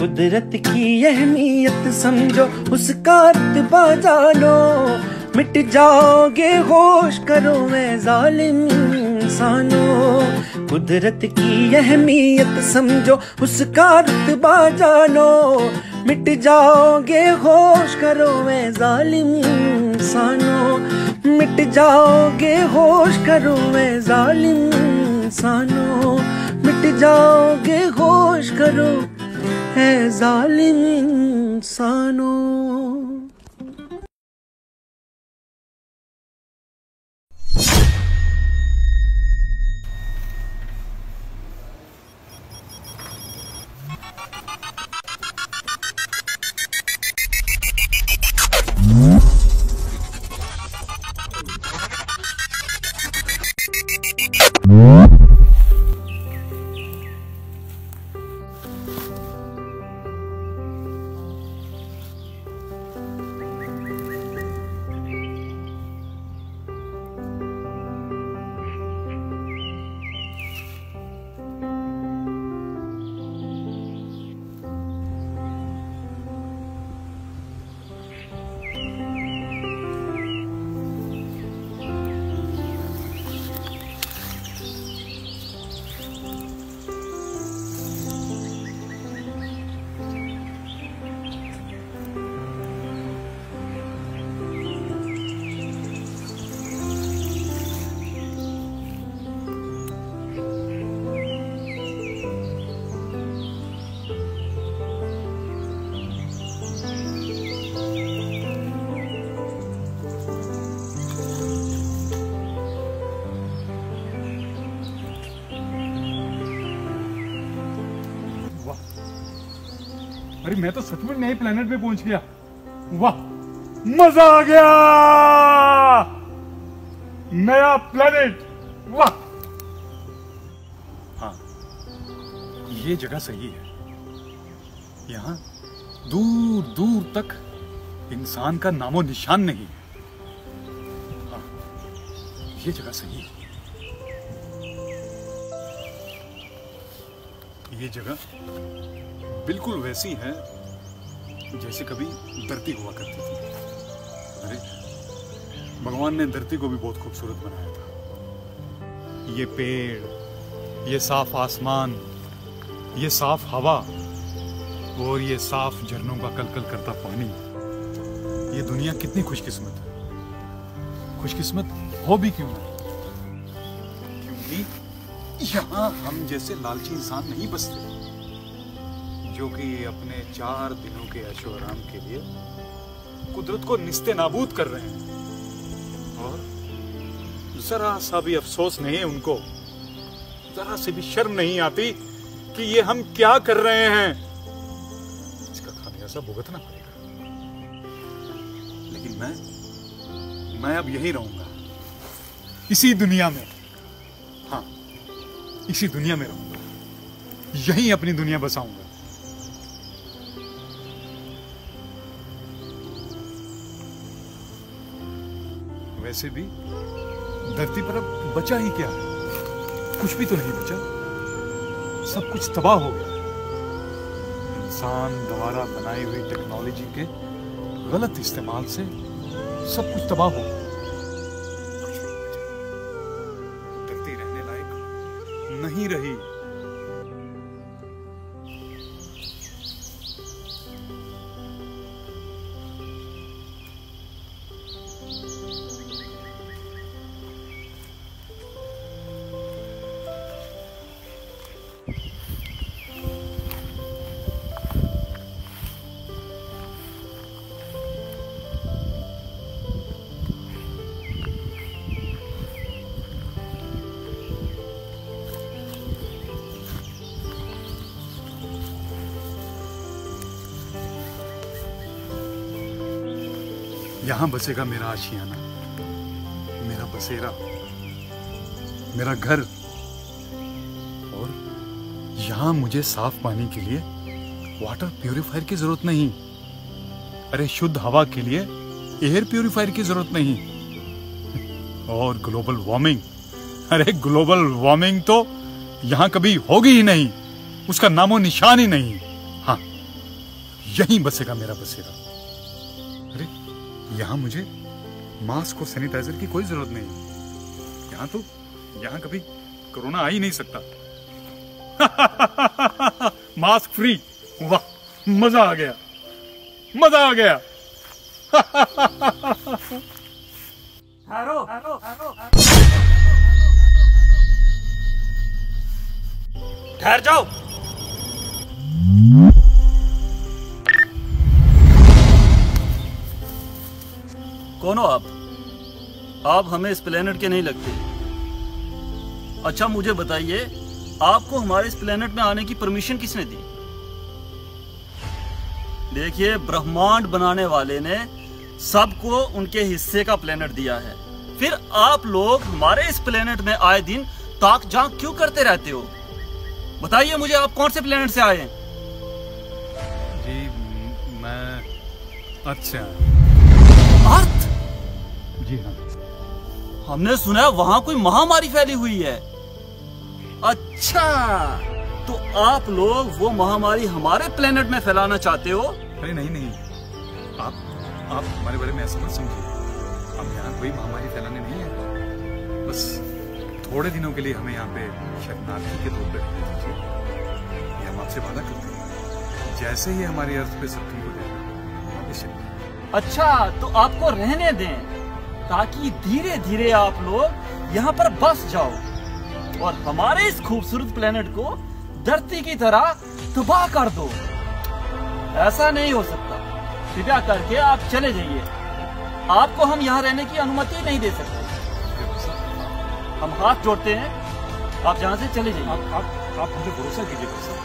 कुदरत की अहमियत समझो, उसका रुतबा जानो, मिट जाओगे होश करो मैं जालिम इंसानों। कुदरत की अहमियत समझो, उसका रुतबा जानो, मिट जाओगे होश करो मैं जालिम इंसानों। मिट जाओगे होश करो मैं जालिम इंसानों। मिट जाओगे होश करो है जालिम इंसानों। अरे मैं तो सच में नए प्लेनेट पे पहुंच गया। वाह, मजा आ गया। नया प्लेनेट, वाह। हाँ, ये जगह सही है। यहाँ दूर दूर तक इंसान का नामो निशान नहीं है। हाँ, ये जगह सही है। ये जगह बिल्कुल वैसी है जैसे कभी धरती हुआ करती थी। अरे भगवान ने धरती को भी बहुत खूबसूरत बनाया था। ये पेड़, ये साफ आसमान, ये साफ हवा और ये साफ झरनों का कलकल करता पानी, ये दुनिया कितनी खुशकिस्मत है। खुशकिस्मत हो भी क्यों ना, क्योंकि यहाँ हम जैसे लालची इंसान नहीं बसते जो कि अपने 4 दिनों के ऐशो आराम के लिए कुदरत को निस्ते नाबूद कर रहे हैं। और जरा सा भी अफसोस नहीं है उनको, जरा से भी शर्म नहीं आती कि ये हम क्या कर रहे हैं। इसका खामियाजा भुगतना पड़ेगा। लेकिन मैं अब यहीं रहूंगा, इसी दुनिया में। हाँ, इसी दुनिया में रहूंगा, यहीं अपनी दुनिया बसाऊंगा। वैसे भी धरती पर अब बचा ही क्या है? कुछ भी तो नहीं बचा। सब कुछ तबाह हो गया। इंसान द्वारा बनाई हुई टेक्नोलॉजी के गलत इस्तेमाल से सब कुछ तबाह हो गया। धरती रहने लायक नहीं रही। यहां बसेगा मेरा आशियाना, मेरा बसेरा, मेरा घर। और यहां मुझे साफ पानी के लिए वाटर प्यूरिफायर की जरूरत नहीं। अरे शुद्ध हवा के लिए एयर प्यूरिफायर की जरूरत नहीं। और ग्लोबल वार्मिंग, अरे ग्लोबल वार्मिंग तो यहां कभी होगी ही नहीं, उसका नामो निशान ही नहीं। हाँ, यहीं बसेगा मेरा बसेरा। अरे यहां मुझे मास्क और सैनिटाइजर की कोई जरूरत नहीं। यहां कभी कोरोना आ ही नहीं सकता। मास्क फ्री, वाह मजा आ गया, मजा आ गया। ठहर जाओ। कौन हो आप? आप हमें इस प्लेनेट के नहीं लगते। अच्छा मुझे बताइए, आपको हमारे इस प्लेनेट में आने की परमिशन किसने दी? देखिए, ब्रह्मांड बनाने वाले ने सबको उनके हिस्से का प्लेनेट दिया है, फिर आप लोग हमारे इस प्लेनेट में आए दिन ताक झांक क्यों करते रहते हो? बताइए मुझे, आप कौन से प्लेनेट से आए हैं? जी मैं अर्थ से आया। अर्थ? जी हाँ। हमने सुना है वहां कोई महामारी फैली हुई है। अच्छा, तो आप लोग वो महामारी हमारे प्लेनेट में फैलाना चाहते हो? अरे नहीं, आप हमारे बारे में ऐसा मत समझिए। हम यहाँ कोई महामारी फैलाने नहीं है, बस थोड़े दिनों के लिए हमें यहाँ पे शरणार्थी के तौर पे रहने दीजिए। ये हम आपसे वादा करते हैं, जैसे ही हमारी अर्थ पे सब ठीक हो जाएगा वापस चलेंगे। अच्छा, तो आपको रहने दें ताकि धीरे धीरे आप लोग यहाँ पर बस जाओ और हमारे इस खूबसूरत प्लेनेट को धरती की तरह तबाह कर दो। ऐसा नहीं हो सकता। कृपया करके आप चले जाइए। आपको हम यहाँ रहने की अनुमति नहीं दे सकते। हम हाथ जोड़ते हैं, आप जहाँ से चले जाइए। आप मुझे भरोसा कीजिए भाई साहब,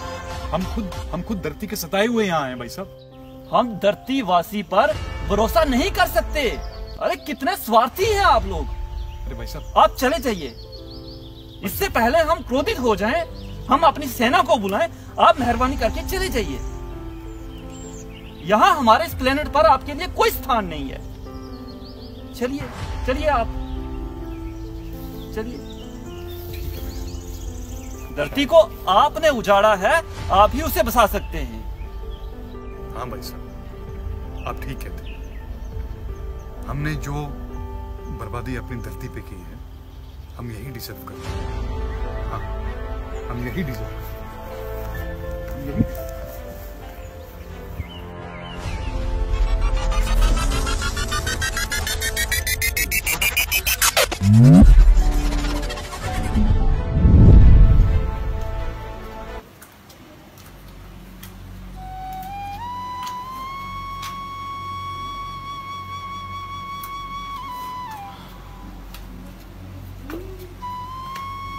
हम खुद धरती के सताए हुए यहाँ आए भाई साहब। हम धरती वासी पर भरोसा नहीं कर सकते। अरे कितने स्वार्थी हैं आप लोग। अरे भाई साहब, आप चले जाइए, इससे पहले हम क्रोधित हो जाएं, हम अपनी सेना को बुलाएं। आप मेहरबानी करके चले जाइए। यहाँ हमारे इस प्लेनेट पर आपके लिए कोई स्थान नहीं है। चलिए आप चलिए। धरती को आपने उजाड़ा है, आप ही उसे बसा सकते हैं। हाँ भाई साहब, आप ठीक कहते हैं। हमने जो बर्बादी अपनी धरती पे की है, हम यही डिजर्व करते हैं। हाँ, हम यही डिजर्व करते हैं।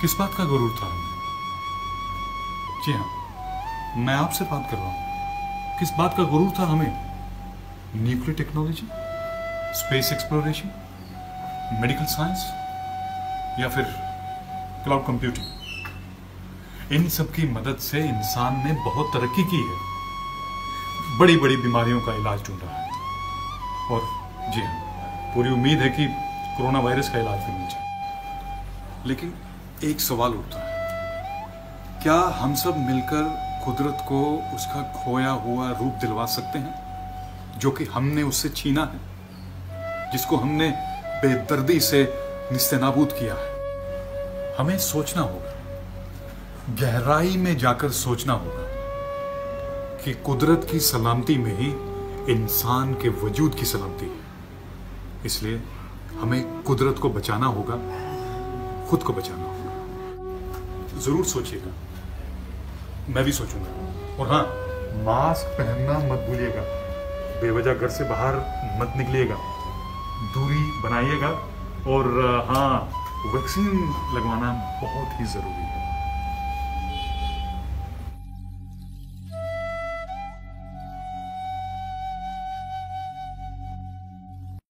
किस बात का गुरूर था हमें? जी हाँ, मैं आपसे बात कर रहा हूं। किस बात का गुरूर था हमें? Nuclear technology, space exploration, medical science या फिर क्लाउड कंप्यूटिंग? इन सब की मदद से इंसान ने बहुत तरक्की की है, बड़ी बड़ी बीमारियों का इलाज ढूंढा है। और जी हाँ, पूरी उम्मीद है कि कोरोना वायरस का इलाज भी मिल जाए। लेकिन एक सवाल उठता है, क्या हम सब मिलकर कुदरत को उसका खोया हुआ रूप दिलवा सकते हैं जो कि हमने उससे छीना है, जिसको हमने बेदर्दी से निस्तेनाबूद किया है? हमें सोचना होगा, गहराई में जाकर सोचना होगा कि कुदरत की सलामती में ही इंसान के वजूद की सलामती है। इसलिए हमें कुदरत को बचाना होगा, खुद को बचाना होगा। जरूर सोचिएगा, मैं भी सोचूंगा। और हाँ, मास्क पहनना मत भूलिएगा, बेवजह घर से बाहर मत निकलिएगा, दूरी बनाइएगा। और हाँ, वैक्सीन लगवाना बहुत ही जरूरी है।